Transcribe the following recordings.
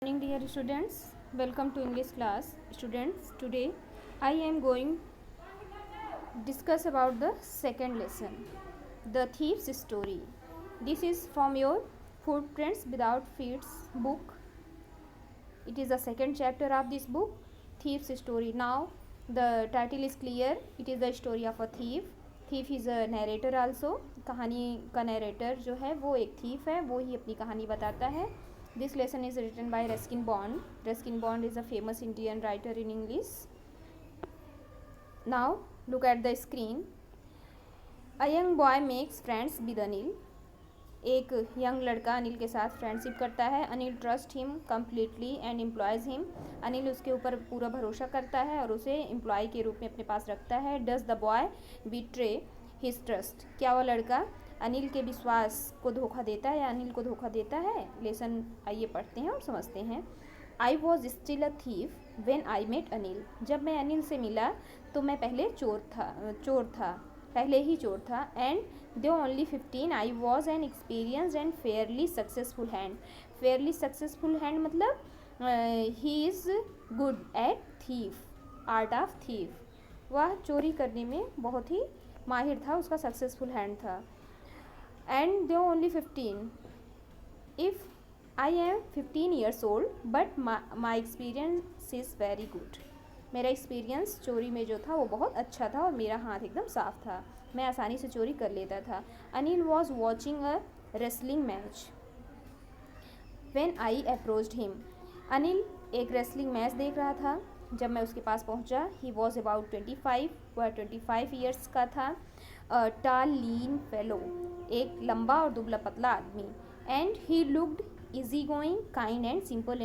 Morning dear students, welcome to English class. Students, today I am going discuss about the second lesson, The Thief's Story. This is from your Footprints Without Feet book. It is the second chapter of this book, Thief's Story. Now the title is clear. It is the story of a thief. Thief is a narrator also. कहानी का narrator जो है वो एक thief है, वो ही अपनी कहानी बताता है. This lesson is written by Ruskin Bond. Ruskin Bond is a famous Indian writer in English. Now look at the screen. A young boy makes friends with Anil. एक यंग लड़का अनिल के साथ फ्रेंडशिप करता है. Anil trust him completely and employees him. Anil उसके ऊपर पूरा भरोसा करता है और उसे एम्प्लॉय के रूप में अपने पास रखता है. Does the boy betray his trust. क्या वह लड़का अनिल के विश्वास को धोखा देता है या अनिल को धोखा देता है. लेसन आइए पढ़ते हैं और समझते हैं. I was still a thief when I met Anil. जब मैं अनिल से मिला तो मैं पहले चोर था पहले ही चोर था. And though only 15 I was an experience and fairly successful hand. Fairly successful hand मतलब he is good at thief, art of thief. वह चोरी करने में बहुत ही माहिर था, उसका सक्सेसफुल हैंड था. And though only 15 if I am 15 years old but my experience is very good. मेरा एक्सपीरियंस चोरी में जो था वो बहुत अच्छा था और मेरा हाथ एकदम साफ था, मैं आसानी से चोरी कर लेता था. Anil was watching a wrestling match when I approached him. Anil एक रेसलिंग मैच देख रहा था जब मैं उसके पास पहुंचा. ही वॉज अबाउट 25, वह 25 ईयर्स का था. टाल लीन फेलो, एक लंबा और दुबला पतला आदमी. And he looked easy going, kind and simple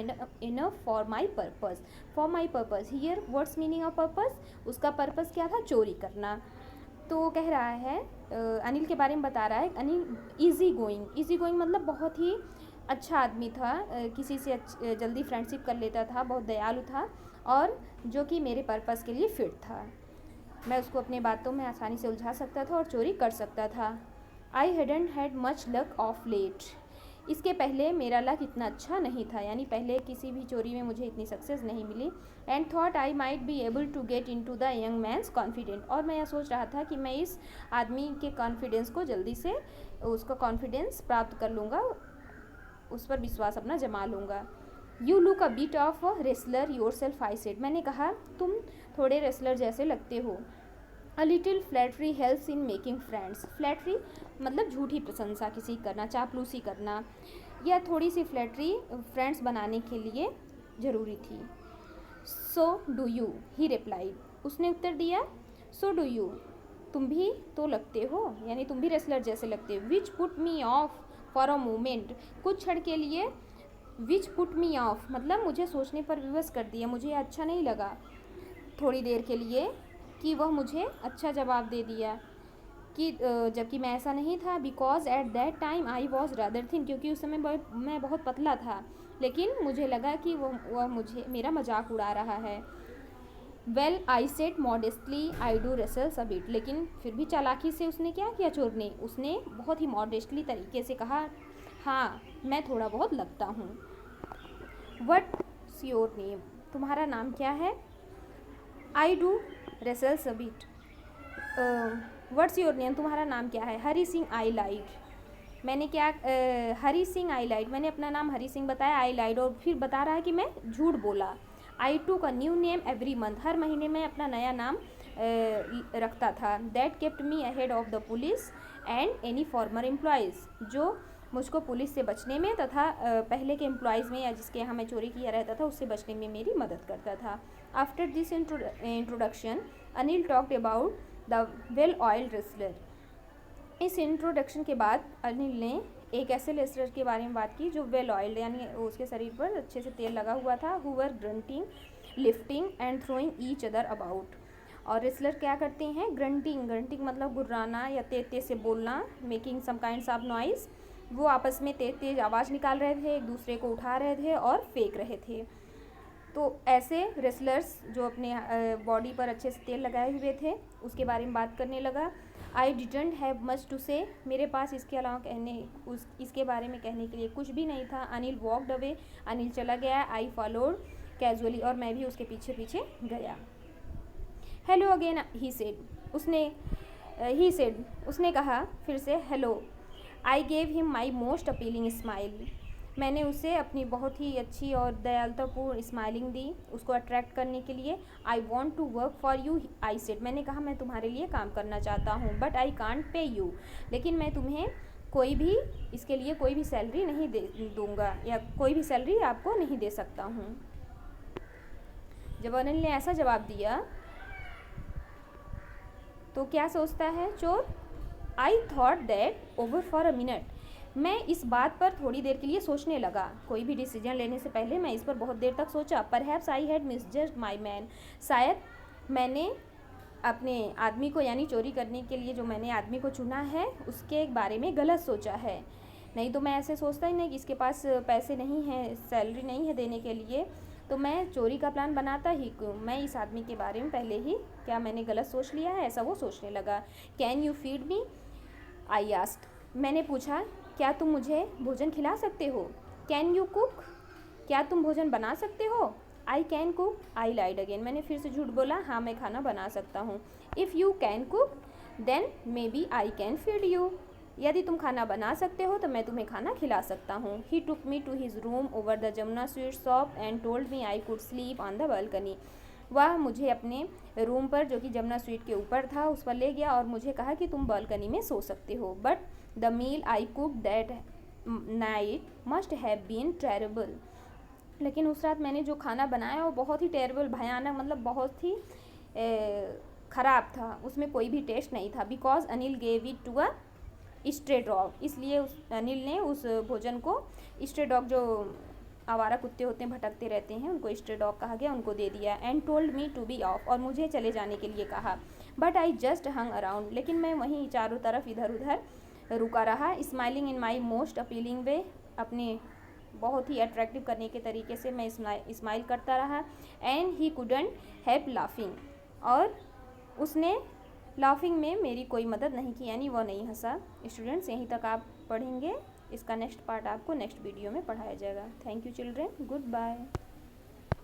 enough for my purpose. Here what's meaning of purpose? उसका पर्पस क्या था? चोरी करना. तो कह रहा है अनिल के बारे में बता रहा है. अनिल इजी गोइंग मतलब बहुत ही अच्छा आदमी था, किसी से जल्दी फ्रेंडशिप कर लेता था, बहुत दयालु था और जो कि मेरे पर्पस के लिए फिट था. मैं उसको अपने बातों में आसानी से उलझा सकता था और चोरी कर सकता था. I hadn't had much luck of late. इसके पहले मेरा लक इतना अच्छा नहीं था, यानी पहले किसी भी चोरी में मुझे इतनी सक्सेस नहीं मिली. And thought I might be able to get into the young man's confidence. और मैं यह सोच रहा था कि मैं इस आदमी के कॉन्फिडेंस को जल्दी से उसका कॉन्फिडेंस प्राप्त कर लूँगा, उस पर विश्वास अपना जमा लूँगा. You look a bit of a wrestler your self, I said. मैंने कहा तुम थोड़े रेसलर जैसे लगते हो. A little flattery helps in making friends. Flattery मतलब झूठी प्रशंसा किसी करना, चापलूसी करना. या थोड़ी सी फ्लैटरी फ्रेंड्स बनाने के लिए ज़रूरी थी. So do you, he replied. उसने उत्तर दिया सो डू यू, तुम भी तो लगते हो, यानी तुम भी रेसलर जैसे लगते हो. Which put me of for a moment, कुछ क्षण के लिए. विच पुट मी ऑफ मतलब मुझे सोचने पर विवश कर दिया, मुझे अच्छा नहीं लगा थोड़ी देर के लिए कि वह मुझे अच्छा जवाब दे दिया कि जबकि मैं ऐसा नहीं था. Because at that time I was rather thin, क्योंकि उस समय मैं बहुत पतला था, लेकिन मुझे लगा कि वह मुझे मेरा मजाक उड़ा रहा है. Well I said modestly I do wrestles a bit. लेकिन फिर भी चालाकी से उसने क्या किया चोर ने, उसने बहुत ही मॉडेस्टली तरीके से कहा हाँ मैं थोड़ा बहुत लगता हूँ. व्हाट्स योर नेम, तुम्हारा नाम क्या है. I do wrestles a bit. What's your name, तुम्हारा नाम क्या है. हरी सिंह आई लाइड. मैंने क्या हरी सिंह आई लाइड, मैंने अपना नाम हरी सिंह बताया. आई लाइड और फिर बता रहा है कि मैं झूठ बोला. I took a new name every month, हर महीने में अपना नया नाम रखता था. That kept me ahead of the police and any former employees, जो मुझको पुलिस से बचने में तथा पहले के एम्प्लॉयज़ में या जिसके यहाँ मैं चोरी किया रहता था उससे बचने में मेरी मदद करता था. After this introduction Anil talked about the well oiled wrestler. इस इंट्रोडक्शन के बाद अनिल ने एक ऐसे रेसलर के बारे में बात की जो वेल ऑयल्ड यानी उसके शरीर पर अच्छे से तेल लगा हुआ था. Who were grunting lifting and throwing each other about. और रेसलर क्या करते हैं, ग्रंटिंग मतलब गुर्राना या तेज तेज से बोलना. Making some kinds of noise, वो आपस में तेज तेज आवाज़ निकाल रहे थे, एक दूसरे को उठा रहे थे और फेंक रहे थे. तो ऐसे रेसलर्स जो अपने बॉडी पर अच्छे से तेल लगाए हुए थे उसके बारे में बात करने लगा। I didn't have much to say, मेरे पास इसके अलावा इसके बारे में कहने के लिए कुछ भी नहीं था। अनिल वॉकड अवे, अनिल चला गया। आई फॉलोड कैजुअली, और मैं भी उसके पीछे पीछे गया। हेलो अगेन ही सेड, उसने कहा फिर से hello. I gave him my most appealing smile, मैंने उसे अपनी बहुत ही अच्छी और दयालुतापूर्ण स्माइलिंग दी उसको अट्रैक्ट करने के लिए। I want to work for you, I said, मैंने कहा मैं तुम्हारे लिए काम करना चाहता हूँ। But I can't pay you, लेकिन मैं तुम्हें इसके लिए कोई भी सैलरी नहीं दूंगा, या कोई भी सैलरी आपको नहीं दे सकता हूँ। जब अनिल ने ऐसा जवाब दिया तो क्या सोचता है चोर? I thought that over for a minute, मैं इस बात पर थोड़ी देर के लिए सोचने लगा। कोई भी डिसीजन लेने से पहले मैं इस पर बहुत देर तक सोचा। Perhaps I had misjudged my man, शायद मैंने अपने आदमी को, यानी चोरी करने के लिए जो मैंने आदमी को चुना है उसके बारे में गलत सोचा है। नहीं तो मैं ऐसे सोचता ही नहीं कि इसके पास पैसे नहीं हैं, सैलरी नहीं है देने के लिए, तो मैं चोरी का प्लान बनाता ही क्यों। मैं इस आदमी के बारे में पहले ही क्या मैंने गलत सोच लिया है, ऐसा वो सोचने लगा। Can you feed me, I asked, मैंने पूछा क्या तुम मुझे भोजन खिला सकते हो। कैन यू कुक, क्या तुम भोजन बना सकते हो। I can cook, I lied again, मैंने फिर से झूठ बोला, हाँ मैं खाना बना सकता हूँ। If you can cook then maybe I can feed you, यदि तुम खाना बना सकते हो तो मैं तुम्हें खाना खिला सकता हूँ। He took me to his room over the Jamuna sweet shop and told me I could sleep on the balcony, वह मुझे अपने रूम पर जो कि जमुना स्वीट के ऊपर था उस पर ले गया और मुझे कहा कि तुम बालकनी में सो सकते हो। But the meal I cook that night must have been terrible, लेकिन उस रात मैंने जो खाना बनाया वो बहुत ही टेरेबल, भयानक, मतलब बहुत ही ख़राब था, उसमें कोई भी टेस्ट नहीं था। Because Anil gave it to a stray dog, इसलिए अनिल ने उस भोजन को स्ट्रे डॉग, जो आवारा कुत्ते होते हैं भटकते रहते हैं, उनको स्ट्रे डॉग कहा गया, उनको दे दिया। And told me to be off, और मुझे चले जाने के लिए कहा। But I just hung around, लेकिन मैं वहीं चारों तरफ इधर उधर रुका रहा। Smiling in my most appealing way, अपने बहुत ही अट्रैक्टिव करने के तरीके से मैं स्माइल करता रहा। And he couldn't help laughing, और उसने लाफिंग में मेरी कोई मदद नहीं की, यानी वह नहीं हंसा। स्टूडेंट्स यहीं तक आप पढ़ेंगे, इसका नेक्स्ट पार्ट आपको नेक्स्ट वीडियो में पढ़ाया जाएगा। Thank you children, good bye.